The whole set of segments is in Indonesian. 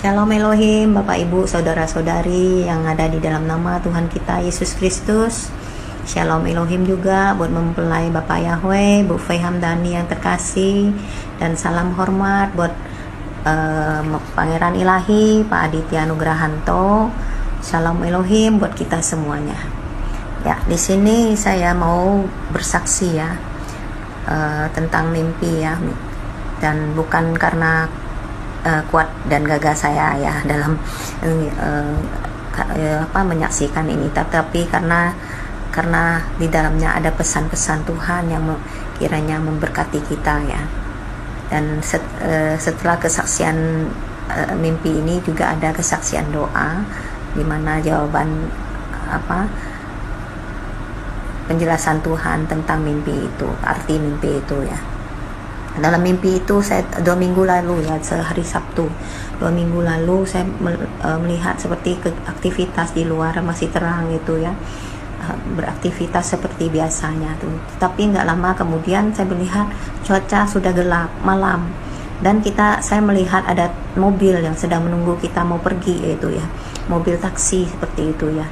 Shalom Elohim, Bapak Ibu, Saudara-saudari yang ada di dalam nama Tuhan kita Yesus Kristus. Shalom Elohim juga buat mempelai Bapak Yahweh, Bu Fei Hamdani yang terkasih. Dan salam hormat buat Pangeran Ilahi, Pak Aditya Nugrahanto. Shalom Elohim buat kita semuanya. Ya, di sini saya mau bersaksi ya tentang mimpi ya. Dan bukan karena kuat dan gagah saya ya dalam menyaksikan ini, tetapi karena di dalamnya ada pesan-pesan Tuhan yang kiranya memberkati kita ya. Dan setelah kesaksian mimpi ini juga ada kesaksian doa, di mana jawaban penjelasan Tuhan tentang mimpi itu, arti mimpi itu ya. Dalam mimpi itu saya 2 minggu lalu ya, sehari Sabtu 2 minggu lalu saya melihat seperti aktivitas di luar masih terang itu ya, beraktivitas seperti biasanya tuh. Tapi nggak lama kemudian saya melihat cuaca sudah gelap malam, dan saya melihat ada mobil yang sedang menunggu kita mau pergi, yaitu ya mobil taksi seperti itu ya,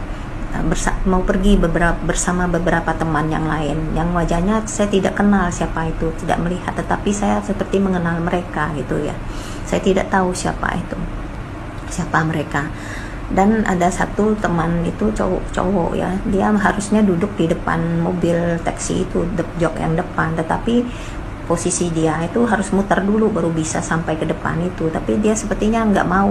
mau pergi bersama beberapa teman yang lain yang wajahnya saya tidak kenal siapa itu, tidak melihat, tetapi saya seperti mengenal mereka gitu ya. Saya tidak tahu siapa mereka. Dan ada satu teman itu cowok ya, dia harusnya duduk di depan mobil taksi itu, jok yang depan, tetapi posisi dia itu harus muter dulu baru bisa sampai ke depan itu. Tapi dia sepertinya nggak mau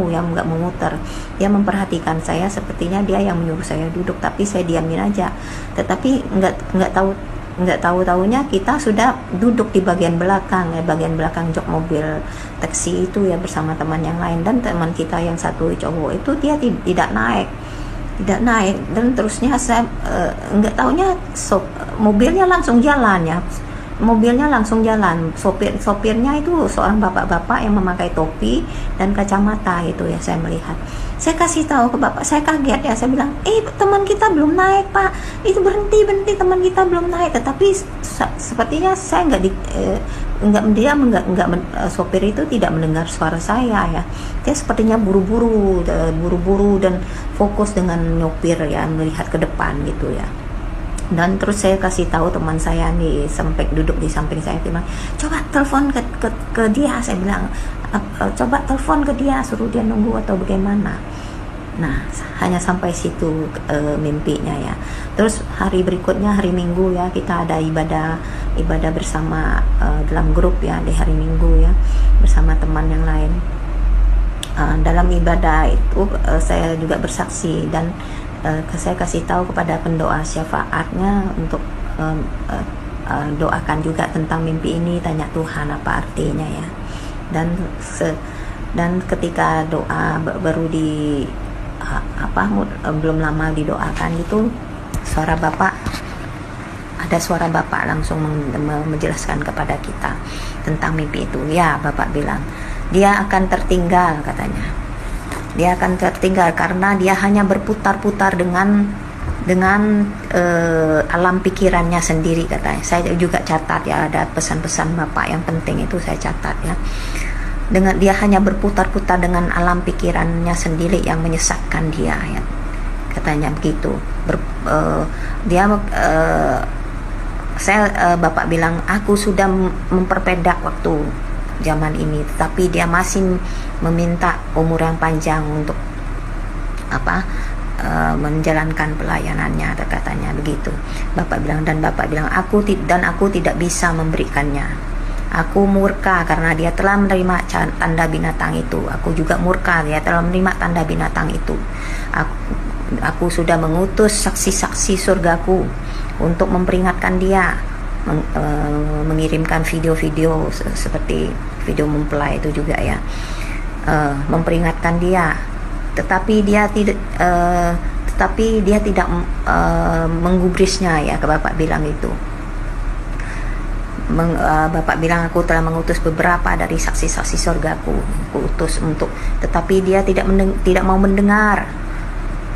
muter. Dia memperhatikan saya, sepertinya dia yang menyuruh saya duduk, tapi saya diamin aja. Tetapi nggak tahu-taunya kita sudah duduk di bagian belakang jok mobil taksi itu ya, bersama teman yang lain. Dan teman kita yang satu cowok itu dia tidak naik, dan terusnya saya nggak taunya mobilnya langsung jalan ya. Sopirnya itu seorang bapak-bapak yang memakai topi dan kacamata itu ya. Saya melihat, saya kasih tahu ke bapak, saya kaget ya, saya bilang, teman kita belum naik pak, itu berhenti teman kita belum naik. Tetapi sepertinya saya sopir itu tidak mendengar suara saya ya. Dia sepertinya buru-buru dan fokus dengan nyopir ya, melihat ke depan gitu ya. Dan terus saya kasih tahu teman saya nih, sampai duduk di samping saya, bilang, coba telepon ke dia. Saya bilang, coba telepon ke dia, suruh dia nunggu atau bagaimana. Nah, hanya sampai situ mimpinya ya. Terus hari berikutnya, hari Minggu ya, kita ada ibadah bersama dalam grup ya, di hari Minggu ya, bersama teman yang lain. Dalam ibadah itu saya juga bersaksi, dan saya kasih tahu kepada pendoa syafaatnya untuk doakan juga tentang mimpi ini, tanya Tuhan apa artinya ya. Dan ketika doa baru belum lama didoakan itu, ada suara bapak langsung menjelaskan kepada kita tentang mimpi itu ya. Bapak bilang dia akan tertinggal, katanya. Dia akan tertinggal karena dia hanya berputar-putar dengan alam pikirannya sendiri, katanya. Saya juga catat ya, ada pesan-pesan bapak yang penting itu saya catat ya. Dia hanya berputar-putar dengan alam pikirannya sendiri yang menyesatkan dia ya, katanya begitu. Bapak bilang, aku sudah memperpendek waktu zaman ini, tapi dia masih meminta umur yang panjang untuk menjalankan pelayanannya, katanya begitu. Bapak bilang, aku tidak bisa memberikannya. Aku murka karena dia telah menerima tanda binatang itu. Aku juga murka, dia telah menerima tanda binatang itu. Aku sudah mengutus saksi-saksi surgaku untuk memperingatkan dia, mengirimkan video-video seperti video mempelai itu juga ya, memperingatkan dia, tetapi dia tidak menggubrisnya ya. Bapak bilang itu, Bapak bilang, aku telah mengutus beberapa dari saksi-saksi surgaku, aku utus tetapi dia tidak mau mendengar.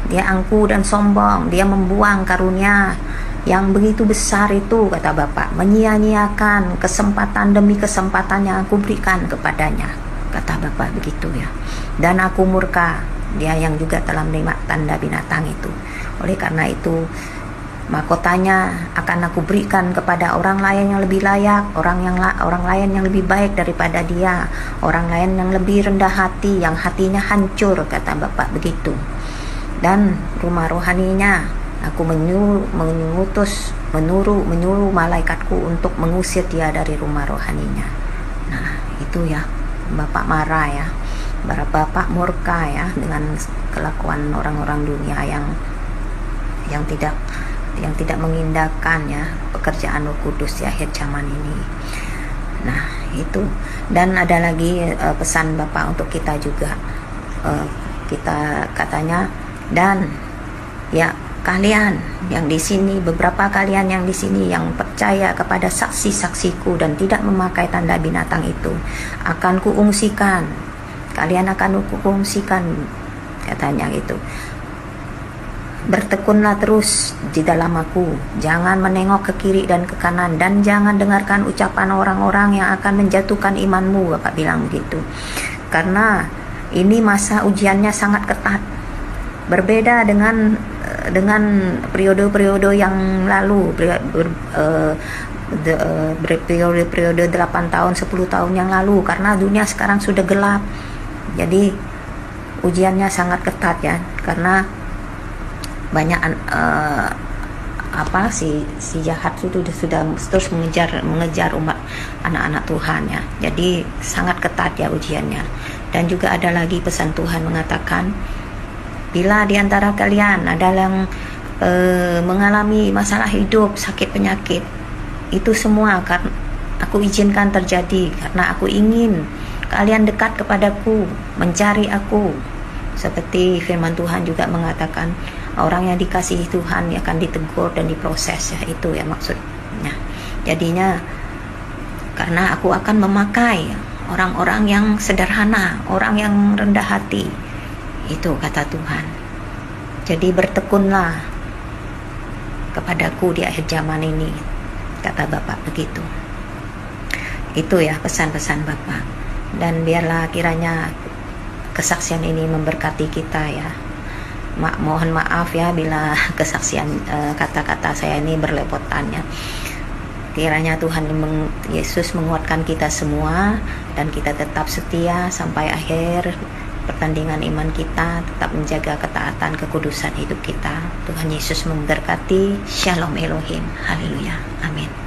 Dia angkuh dan sombong, dia membuang karunia yang begitu besar itu, kata Bapak, menyia-nyiakan kesempatan demi kesempatan yang aku berikan kepadanya, kata Bapa begitu ya. Dan aku murka, dia yang juga telah menerima tanda binatang itu. Oleh karena itu mahkotanya akan aku berikan kepada orang lain yang lebih layak, orang lain yang lebih baik daripada dia, orang lain yang lebih rendah hati, yang hatinya hancur, kata Bapak begitu. Dan rumah rohaninya aku menyuruh malaikatku untuk mengusir dia dari rumah rohaninya. Nah itu ya, Bapak marah ya, Bapak murka ya dengan kelakuan orang-orang dunia yang tidak mengindahkan ya pekerjaan Roh Kudus di akhir zaman ini. Nah itu, dan ada lagi pesan Bapak untuk kita juga. Kita katanya, dan ya kalian yang di sini, beberapa kalian yang di sini yang percaya kepada saksi-saksiku dan tidak memakai tanda binatang itu, akan kuungsikan, kalian akan kuungsikan, katanya gitu. Bertekunlah terus di dalam aku, jangan menengok ke kiri dan ke kanan, dan jangan dengarkan ucapan orang-orang yang akan menjatuhkan imanmu, Bapak bilang begitu. Karena ini masa ujiannya sangat ketat, berbeda dengan periode-periode yang lalu, periode 8 tahun, 10 tahun yang lalu, karena dunia sekarang sudah gelap. Jadi ujiannya sangat ketat ya, karena banyak si jahat itu sudah terus mengejar umat anak-anak Tuhan ya. Jadi sangat ketat ya ujiannya. Dan juga ada lagi pesan Tuhan mengatakan, bila di antara kalian ada yang mengalami masalah hidup, sakit penyakit, itu semua karena aku izinkan terjadi, karena aku ingin kalian dekat kepadaku, mencari aku. Seperti firman Tuhan juga mengatakan, orang yang dikasihi Tuhan akan ditegur dan diproses ya, itu ya maksudnya. Jadinya karena aku akan memakai orang-orang yang sederhana, orang yang rendah hati, itu kata Tuhan. Jadi bertekunlah kepadaku di akhir zaman ini, kata Bapak begitu. Itu ya pesan-pesan Bapak. Dan biarlah kiranya kesaksian ini memberkati kita ya. Mohon maaf ya bila kesaksian kata-kata saya ini berlepotan ya. Kiranya Tuhan Yesus menguatkan kita semua, dan kita tetap setia sampai akhir pertandingan iman kita, tetap menjaga ketaatan kekudusan hidup kita. Tuhan Yesus memberkati. Shalom Elohim. Haleluya. Amin.